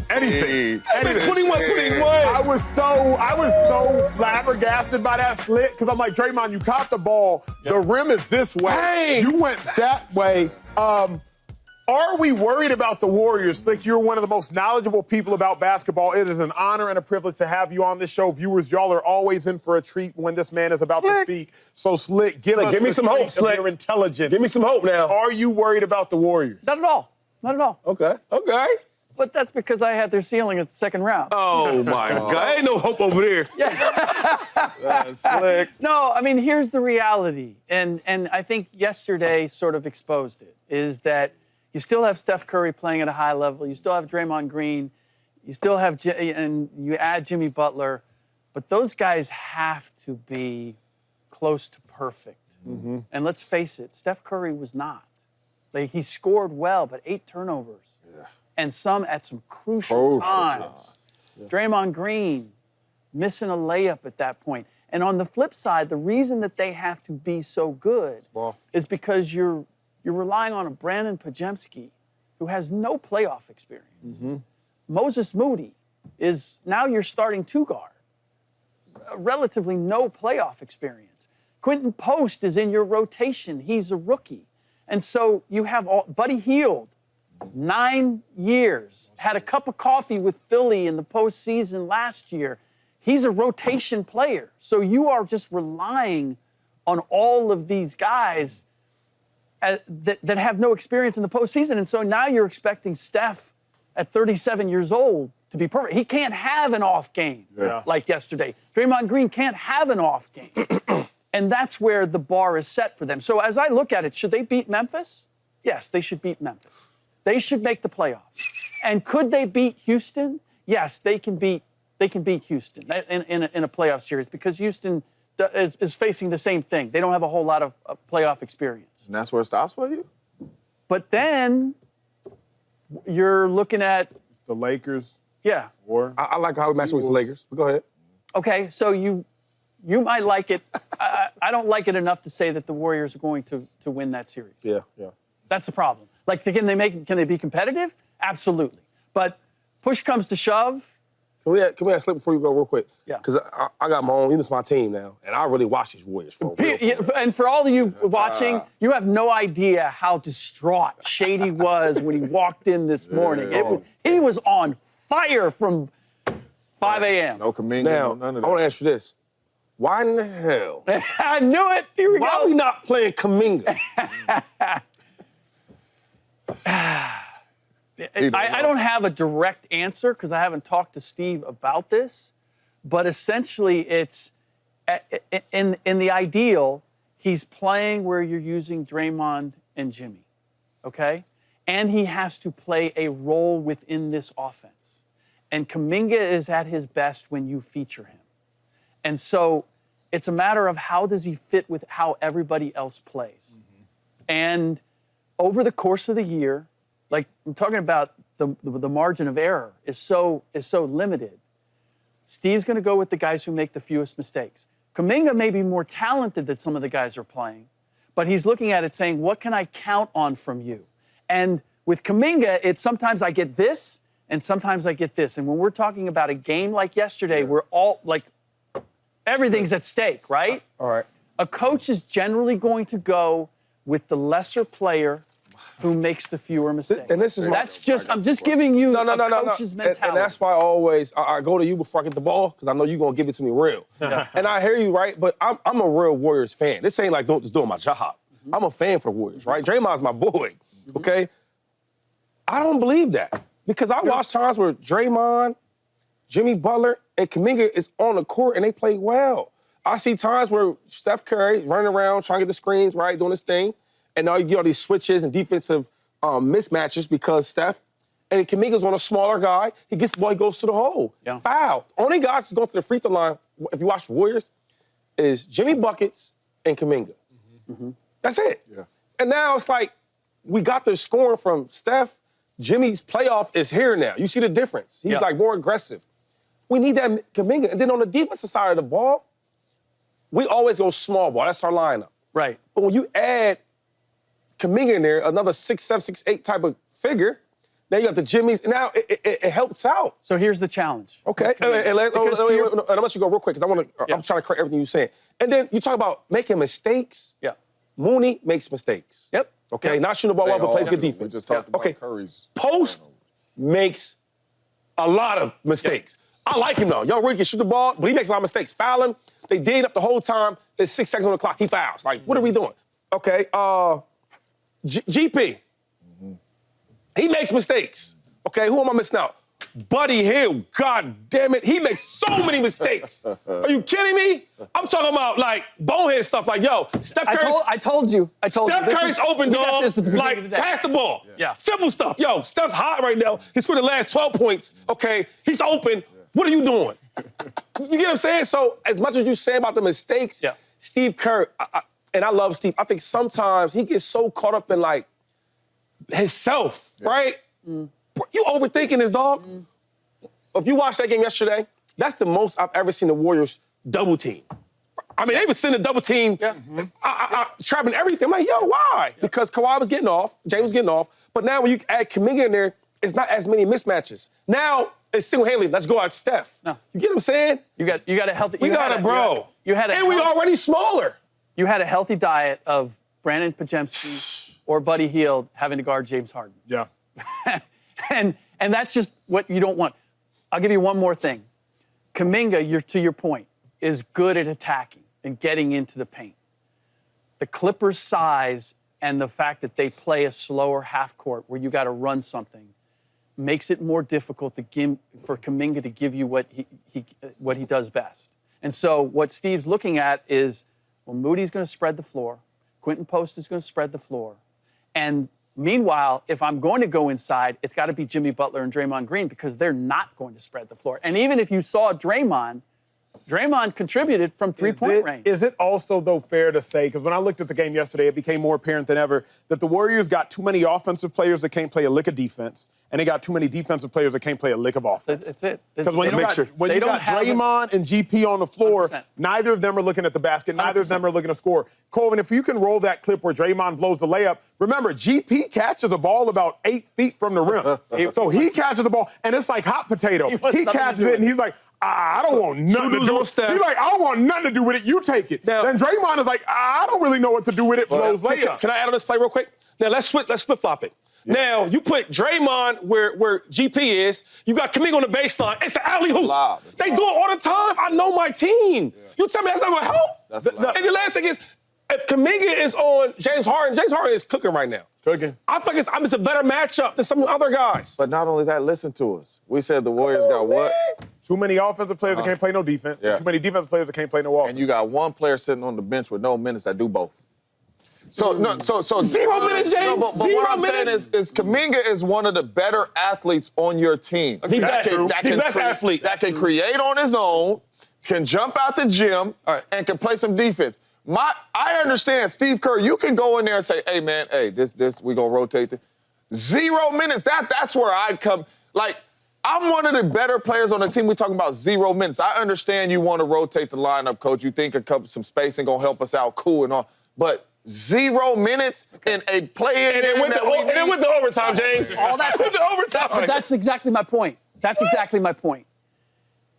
Anything. 21-21. I was so flabbergasted by that slit because I'm like, Draymond, you caught the ball. Yep. The rim is this way. Hey. You went that way. Are we worried about the Warriors? Slick, you're one of the most knowledgeable people about basketball. It is an honor and a privilege to have you on this show. Viewers, y'all are always in for a treat when this man is about to speak. So, Slick, give me some hope, Slick. Your intelligence. Give me some hope now. Are you worried about the Warriors? Not at all. Not at all. Okay. But that's because I had their ceiling at the second round. Oh, my God. Ain't no hope over there. That's Slick. No, I mean, here's the reality. And I think yesterday sort of exposed it, is that you still have Steph Curry playing at a high level. You still have Draymond Green. You still have, and you add Jimmy Butler. But those guys have to be close to perfect. Mm-hmm. And let's face it, Steph Curry was not. Like, he scored well, but 8 turnovers. Yeah. And some at some crucial times. Yeah. Draymond Green missing a layup at that point. And on the flip side, the reason that they have to be so good is because you're relying on a Brandon Pajemski who has no playoff experience. Mm-hmm. Moses Moody is now your starting 2-guard. Relatively no playoff experience. Quentin Post is in your rotation. He's a rookie. And so you have Buddy Hield, 9 years, had a cup of coffee with Philly in the postseason last year. He's a rotation player. So you are just relying on all of these guys that have no experience in the postseason. And so now you're expecting Steph at 37 years old to be perfect. He can't have an off game like yesterday. Draymond Green can't have an off game. And that's where the bar is set for them. So as I look at it, should they beat Memphis? Yes, they should beat Memphis. They should make the playoffs. And could they beat Houston? Yes, they can beat Houston in a playoff series because Houston is facing the same thing. They don't have a whole lot of playoff experience. And that's where it stops for you? But then you're looking at the Lakers. Yeah. Or I like how we match with the Lakers. But go ahead. Okay, so you might like it. I don't like it enough to say that the Warriors are going to win that series. Yeah. That's the problem. Like, can they be competitive? Absolutely. But push comes to shove. Can we ask Slick before you go real quick? Yeah. Because I got my own, it's my team now, and I really watch these Warriors for real. And for all of you watching, you have no idea how distraught Shady was when he walked in this morning. He was on fire from 5 a.m. No Kuminga, now, none of that. I want to ask you this. Why in the hell? I knew it. Here we go. Why are we not playing Kuminga? I don't have a direct answer because I haven't talked to Steve about this, but essentially it's in the ideal, he's playing where you're using Draymond and Jimmy, okay? And he has to play a role within this offense. And Kuminga is at his best when you feature him. And so it's a matter of how does he fit with how everybody else plays. Mm-hmm. And over the course of the year, like I'm talking about the margin of error is so limited. Steve's going to go with the guys who make the fewest mistakes. Kuminga may be more talented than some of the guys are playing, but he's looking at it saying, what can I count on from you? And with Kuminga, it's sometimes I get this and sometimes I get this. And when we're talking about a game like yesterday, we're all like, everything's at stake, right? All right. A coach is generally going to go with the lesser player who makes the fewer mistakes. And this is I'm just giving you a coach's mentality. And that's why I go to you before I get the ball, because I know you're going to give it to me real. And I hear you, right? But I'm a real Warriors fan. This ain't like just doing my job. Mm-hmm. I'm a fan for the Warriors, right? Draymond's my boy, okay? I don't believe that. Because I watch times where Draymond, Jimmy Butler, and Kuminga is on the court and they play well. I see times where Steph Curry running around trying to get the screens, right, doing his thing. And now you get all these switches and defensive mismatches because Steph and Kuminga's on a smaller guy. He gets the ball, he goes to the hole. Yeah. Foul. Only guys that's going to the free throw line, if you watch the Warriors, is Jimmy Buckets and Kuminga. Mm-hmm. That's it. Yeah. And now it's like we got the scoring from Steph. Jimmy's playoff is here now. You see the difference. He's like more aggressive. We need that Kuminga. And then on the defensive side of the ball, we always go small ball. That's our lineup. Right. But when you add Kuminga in there, another 6'7", 6'8" type of figure, Now you got the Jimmys. And now it helps out. So here's the challenge. Okay. And let us you go real quick because I'm trying to correct everything you're saying. And then you talk about making mistakes. Yeah. Mooney makes mistakes. Yep. Okay. Yep. Not shooting the ball well, but plays good defense. We just talked about Curry's. Post makes a lot of mistakes. I like him though. Young Rick can shoot the ball, but he makes a lot of mistakes. Foul him. They did up the whole time. There's 6 seconds on the clock. He fouls. Like, what are we doing? Okay. GP. He makes mistakes. Okay. Who am I missing out? Buddy Hield. God damn it. He makes so many mistakes. Are you kidding me? I'm talking about like bonehead stuff. Like, yo, Steph Curry's. I told you. Steph Curry's open, dog. Like, pass the ball. Yeah. Simple stuff. Yo, Steph's hot right now. He scored the last 12 points. Okay. He's open. What are you doing? You get what I'm saying? So, as much as you say about the mistakes, Steve Kerr, and I love Steve, I think sometimes he gets so caught up in, like, himself, right? You overthinking this, dog. If you watched that game yesterday, that's the most I've ever seen the Warriors double team. I mean, they were sending a double team, trapping everything. I'm like, yo, why? Because Kawhi was getting off, James was getting off, but now when you add Kuminga in there, it's not as many mismatches. Now, it's single-handedly, let's go out Steph. No. You get what I'm saying? You got a healthy. We got it, bro. You had and we already smaller. You had a healthy diet of Brandon Podziemski or Buddy Hield having to guard James Harden. Yeah. and that's just what you don't want. I'll give you one more thing. Kuminga, to your point, is good at attacking and getting into the paint. The Clippers' size and the fact that they play a slower half court where you got to run something makes it more difficult for Kuminga to give you what he does best. And so what Steve's looking at is, well, Moody's going to spread the floor. Quentin Post is going to spread the floor. And meanwhile, if I'm going to go inside, it's got to be Jimmy Butler and Draymond Green because they're not going to spread the floor. And even if you saw Draymond contributed from three-point range. Is it also, though, fair to say, because when I looked at the game yesterday, it became more apparent than ever that the Warriors got too many offensive players that can't play a lick of defense, and they got too many defensive players that can't play a lick of offense. That's it. Because when you got Draymond and GP on the floor, 100%. neither of them are looking at the basket. Neither of them are looking to score. Colvin, if you can roll that clip where Draymond blows the layup, remember, GP catches a ball about 8 feet from the rim. So he catches the ball, and it's like hot potato. He catches it, and he's like, I don't want nothing to do with it. He's like, I don't want nothing to do with it. You take it. Now, then Draymond is like, I don't really know what to do with it. Blows layup. Can I add on this play real quick? Now, let's flip-flop it. Yeah. Now, you put Draymond where GP is. You got Kuminga on the baseline. It's an alley-oop. They do it all the time. I know my team. Yeah. You tell me that's not going to help? And the last thing is, if Kuminga is on James Harden is cooking right now. Cooking. I think it's a better matchup than some other guys. But not only that, listen to us. We said the Warriors got what? Too many offensive players that can't play no defense. Yeah. Too many defensive players that can't play no offense. And you got one player sitting on the bench with no minutes that do both. So 0 minutes, James. But what I'm saying is Kuminga is one of the better athletes on your team. The best athlete. That can create on his own, can jump out the gym, and can play some defense. I understand, Steve Kerr, you can go in there and say, hey, man, this we going to rotate this. 0 minutes, that's where I come. Like, I'm one of the better players on the team. We're talking about 0 minutes. I understand you want to rotate the lineup, coach. You think some spacing going to help us out, cool and all. But 0 minutes in a play-in and then with the overtime, James. All that's with the overtime. That's exactly my point. That's exactly my point.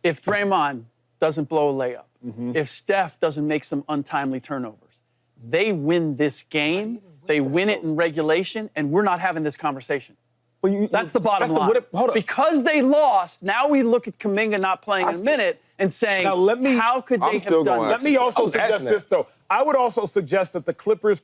If Draymond doesn't blow a layup, if Steph doesn't make some untimely turnovers, they win this game. They win it in regulation, and we're not having this conversation. That's the bottom line. Because they lost, now we look at Kuminga not playing in a minute and saying, how could they have done that? Let me also suggest this, though. I would also suggest that the Clippers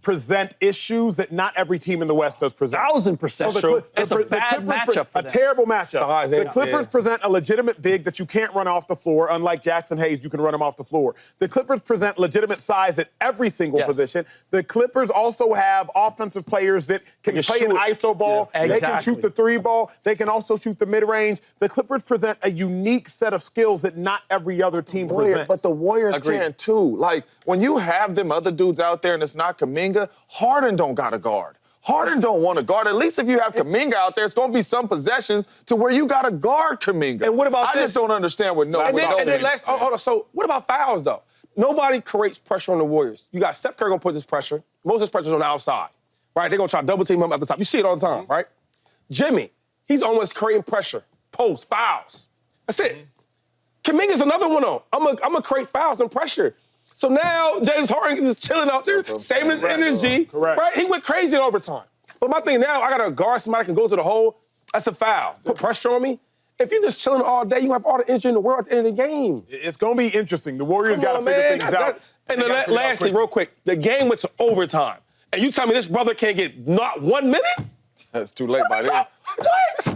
present issues that not every team in the West does present. 1,000% true. It's a bad matchup for them. A terrible matchup. The Clippers present a legitimate big that you can't run off the floor. Unlike Jackson Hayes, you can run him off the floor. The Clippers present legitimate size at every single position. The Clippers also have offensive players that can play an ISO ball. Yeah. They can shoot the 3 ball. They can also shoot the mid-range. The Clippers present a unique set of skills that not every other team presents. But the Warriors can, too. Like, when you have them other dudes out there and it's not Kuminga, Harden don't got a guard. Harden don't want to guard. At least if you have Kuminga out there, it's going to be some possessions to where you got to guard Kuminga. And what about I just don't understand what hold on. So what about fouls, though? Nobody creates pressure on the Warriors. You got Steph Curry going to put this pressure. Most of this pressure is on the outside, right? They're going to try to double team him at the top. You see it all the time, right? Jimmy, he's almost creating pressure, post, fouls. That's it. Kuminga's another one on. I'm gonna create fouls and pressure. So now James Harden is just chilling out there, saving his energy. Correct. Right? He went crazy in overtime. But my thing now, I gotta guard somebody that can go to the hole. That's a foul. Put pressure on me. If you're just chilling all day, you have all the energy in the world at the end of the game. It's going to be interesting. The Warriors got to figure things out. And then lastly, real quick, the game went to overtime. And you tell me this brother can't get not 1 minute? That's too late by then. What?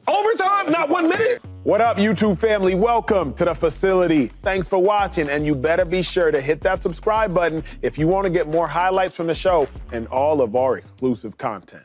Overtime, not 1 minute? What up, YouTube family? Welcome to the facility. Thanks for watching, and you better be sure to hit that subscribe button if you want to get more highlights from the show and all of our exclusive content.